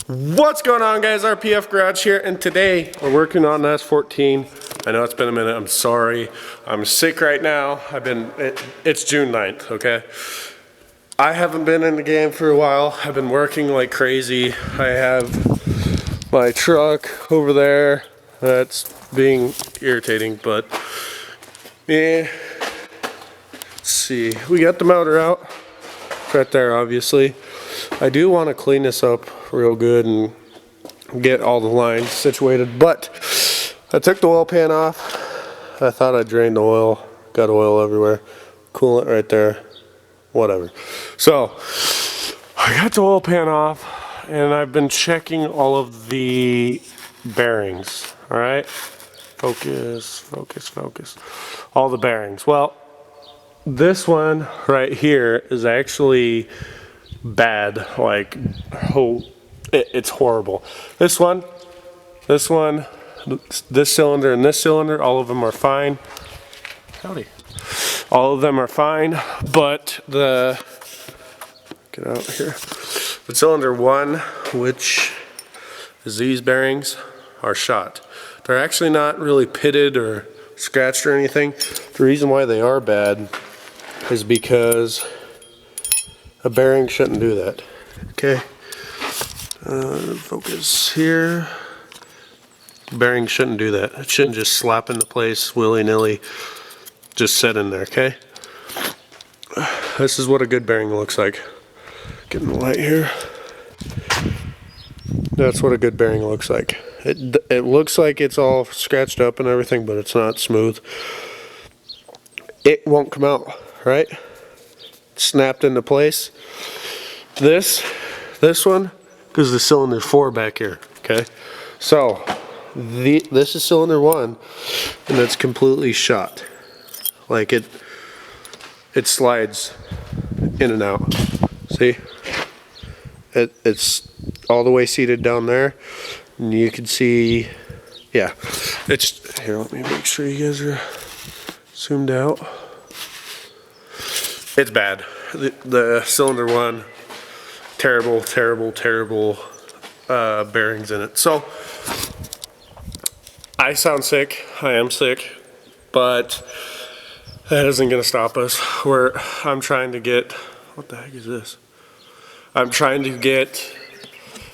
What's going on, guys? RPF Garage here, and today we're working on the S14. I know it's been a minute. I'm sorry. I'm sick right now. It's June 9th, okay? I haven't been in the game for a while. I've been working like crazy. I have my truck over there that's being irritating, but yeah. Let's see. We got the motor out right there, obviously. I do want to clean this up real good and get all the lines situated, but I took the oil pan off. I thought I drained the oil. Got oil everywhere. Coolant right there. Whatever. So I got the oil pan off and I've been checking all of the bearings. All right, focus, focus, focus. All the bearings. Well, this one right here is actually bad. Like, oh, it's horrible. This one, this cylinder, and this cylinder, all of them are fine. Howdy. All of them are fine, but get out here. The cylinder one, which is these bearings, are shot. They're actually not really pitted or scratched or anything. The reason why they are bad is because a bearing shouldn't do that. Okay. Focus here. Bearing shouldn't do that. It shouldn't just slap into place willy-nilly, just set in there, okay? This is what a good bearing looks like. Getting the light here. That's what a good bearing looks like. It looks like it's all scratched up and everything, but it's not smooth. It won't come out, right? It's snapped into place. This one, because the cylinder 4 back here, okay? So this is cylinder 1, and it's completely shot. Like it slides in and out. See? It's all the way seated down there, and you can see, yeah. It's here. Let me make sure you guys are zoomed out. It's bad. The cylinder 1. Terrible, terrible, terrible bearings in it. So I sound sick. I am sick, but that isn't going to stop us. I'm trying to get, what the heck is this? I'm trying to get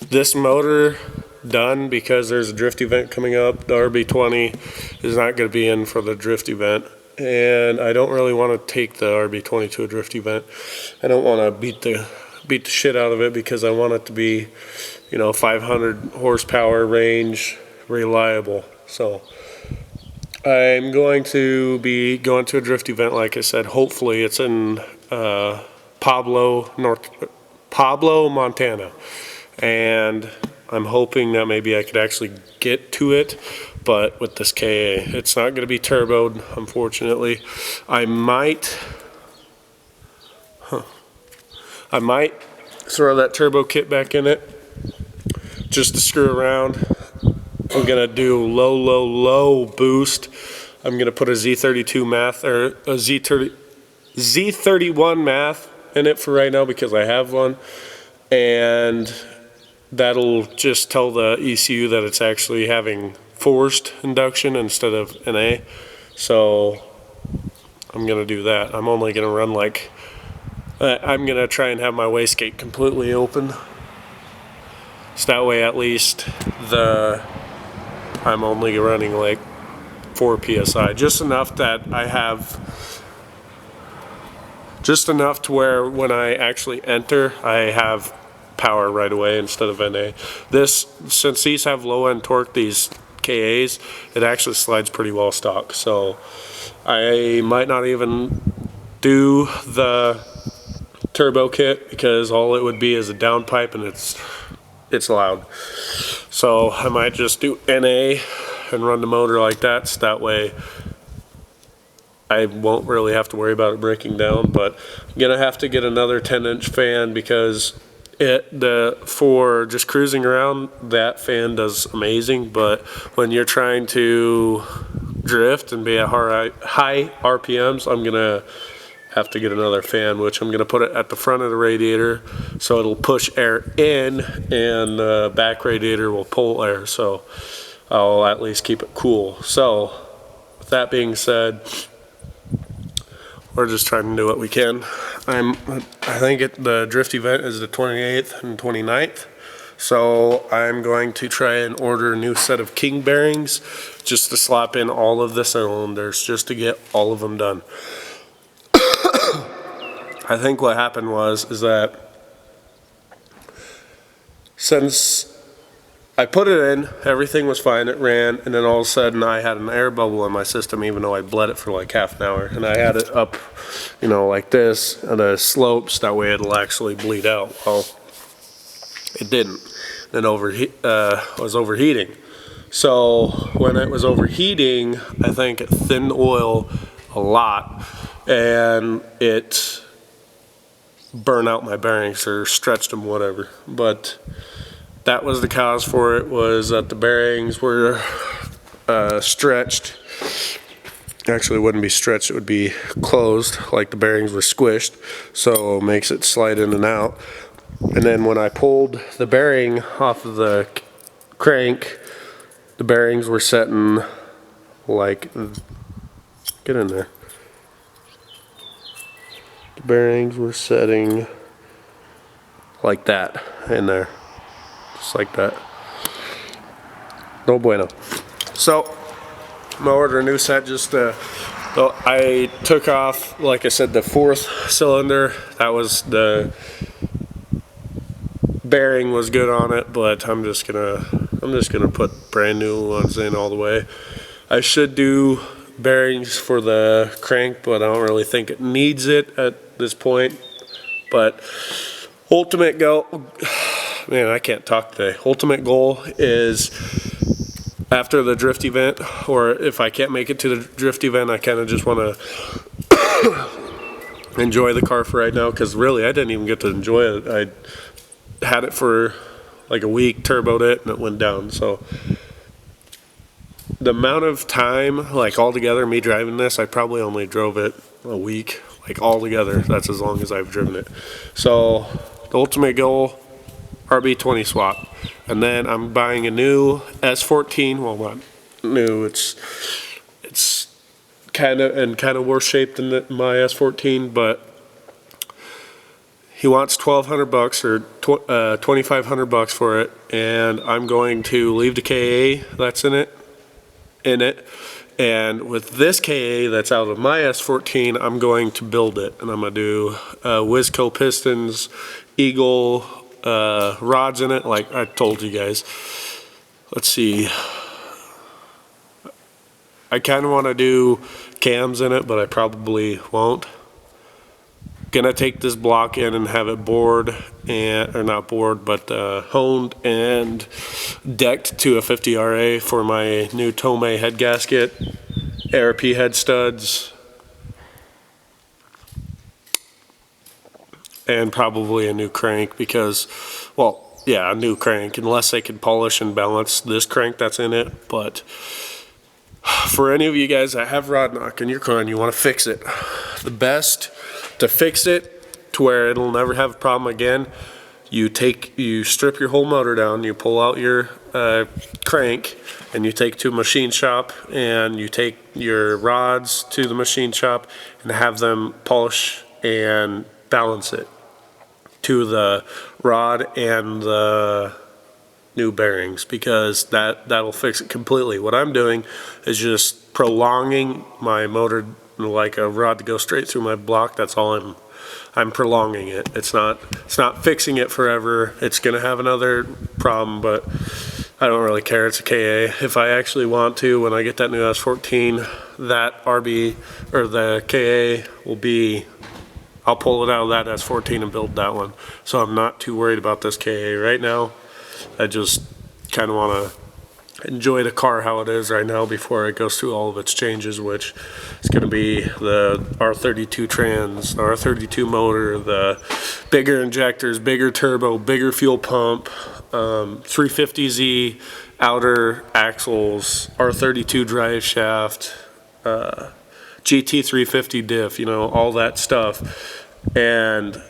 this motor done because there's a drift event coming up. The RB20 is not going to be in for the drift event, and I don't really want to take the RB20 to a drift event. I don't want to beat the shit out of it because I want it to be, 500 horsepower range, reliable. So I'm going to be going to a drift event, like I said. Hopefully it's in Pablo, Montana, and I'm hoping that maybe I could actually get to it. But with this KA, it's not going to be turboed, unfortunately. I might throw that turbo kit back in it just to screw around. I'm gonna do low boost. I'm gonna put a Z32 math or a Z31 math in it for right now because I have one, and that'll just tell the ECU that it's actually having forced induction instead of NA. So I'm gonna do that. I'm only gonna run like I'm gonna try and have my wastegate completely open, so that way at least I'm only running like 4 psi, just enough that I have, just enough to where when I actually enter, I have power right away instead of NA. Since these have low end torque, these KAs, it actually slides pretty well stock. So I might not even do the turbo kit because all it would be is a downpipe, and it's loud. So I might just do NA and run the motor like that, so that way I won't really have to worry about it breaking down. But I'm gonna have to get another 10-inch fan because for just cruising around, that fan does amazing, but when you're trying to drift and be at high RPMs, I'm gonna have to get another fan, which I'm gonna put it at the front of the radiator so it'll push air in, and the back radiator will pull air, so I'll at least keep it cool. So with that being said, we're just trying to do what we can. I think the drift event is the 28th and 29th. So I'm going to try and order a new set of king bearings just to slap in all of the cylinders just to get all of them done. I think what happened is that since I put it in, everything was fine, it ran, and then all of a sudden I had an air bubble in my system even though I bled it for like half an hour. And I had it up, you know, like this, on the slopes, that way it'll actually bleed out. Well, it didn't. It was overheating. So when it was overheating, I think it thinned oil a lot, and it burned out my bearings or stretched them, whatever. But that was the cause for it, was that the bearings were stretched. Actually, it wouldn't be stretched, it would be closed, like the bearings were squished, so it makes it slide in and out. And then when I pulled the bearing off of the crank, the bearings were setting like, get in there. The bearings were setting like that in there, just like that. No bueno. So I'm gonna order a new set. I took off, like I said, the 4th cylinder. That was the bearing was good on it, but I'm just gonna put brand new ones in all the way. I should do bearings for the crank, but I don't really think it needs it at this point. But ultimate goal, man, I can't talk today. Ultimate goal is after the drift event, or if I can't make it to the drift event, I kind of just want to enjoy the car for right now, because really I didn't even get to enjoy it. I had it for like a week, turboed it, and it went down. So the amount of time, like altogether, me driving this, I probably only drove it a week, like altogether. That's as long as I've driven it. So the ultimate goal, RB20 swap. And then I'm buying a new S14. Well, not new, it's kind of worse shape than my S14, but he wants $1,200 or $2,500 for it, and I'm going to leave the KA that's in it, and with this KA that's out of my S14, I'm going to build it, and I'm gonna do Wisco pistons, Eagle rods in it, like I told you guys. Let's see. I kind of want to do cams in it, but I probably won't. Gonna take this block in and have it bored, or not bored, but honed and decked to a 50 RA for my new Tomei head gasket, ARP head studs, and probably a new crank, because, well, yeah, a new crank, unless they can polish and balance this crank that's in it. But for any of you guys that have rod knock in your car and you want to fix it, the best to fix it to where it'll never have a problem again, you strip your whole motor down, you pull out your crank, and you take it to a machine shop, and you take your rods to the machine shop and have them polish and balance it to the rod and the new bearings, because that'll fix it completely. What I'm doing is just prolonging my motor like a rod to go straight through my block. That's all I'm prolonging it. It's not fixing it forever. It's gonna have another problem, but I don't really care. It's a KA. If I actually want to, when I get that new S14, that RB or the KA will be, I'll pull it out of that S14 and build that one. So I'm not too worried about this KA right now. I just kind of want to enjoy the car how it is right now before it goes through all of its changes, which is going to be the R32 trans, the R32 motor, the bigger injectors, bigger turbo, bigger fuel pump, 350Z outer axles, R32 drive shaft, GT350 diff, you know, all that stuff. And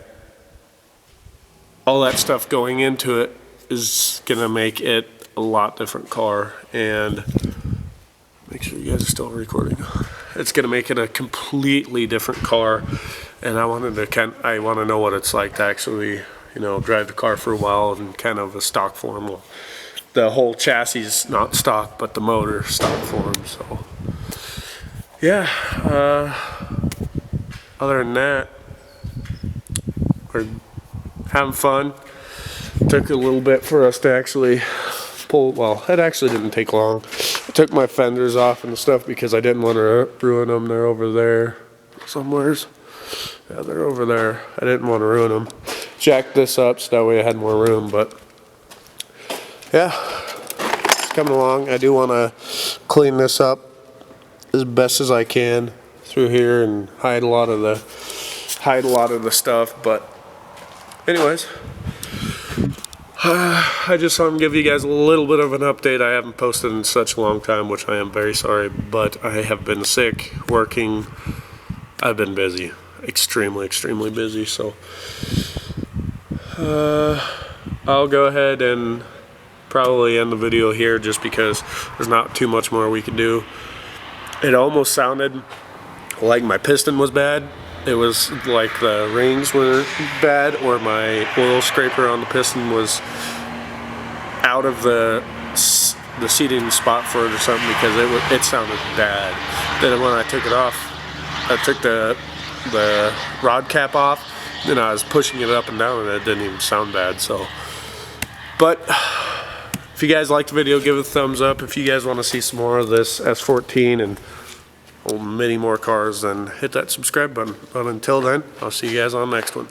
all that stuff going into it is gonna make it a lot different car. And make sure you guys are still recording. It's gonna make it a completely different car. And I want to know what it's like to actually, you know, drive the car for a while in kind of a stock form. Well, the whole chassis is not stock, but the motor stock form. So yeah, other than that, we're having fun. Took a little bit for us to actually pull, well, it actually didn't take long. I took my fenders off and stuff because I didn't want to ruin them. They're over there somewheres. Yeah, they're over there. I didn't want to ruin them. Jacked this up so that way I had more room, but yeah, it's coming along. I do want to clean this up as best as I can through here and hide a lot of the stuff. But anyways, I just want to give you guys a little bit of an update. I haven't posted in such a long time, which I am very sorry, but I have been sick, working. I've been busy, extremely busy. So I'll go ahead and probably end the video here just because there's not too much more we can do. It almost sounded like my piston was bad. It was like the rings were bad, or my oil scraper on the piston was out of the seating spot for it or something, because it sounded bad. Then when I took it off, I took the rod cap off, and I was pushing it up and down, and it didn't even sound bad. So, but if you guys liked the video, give it a thumbs up. If you guys want to see some more of this S14 and many more cars, then hit that subscribe button. But until then, I'll see you guys on the next one.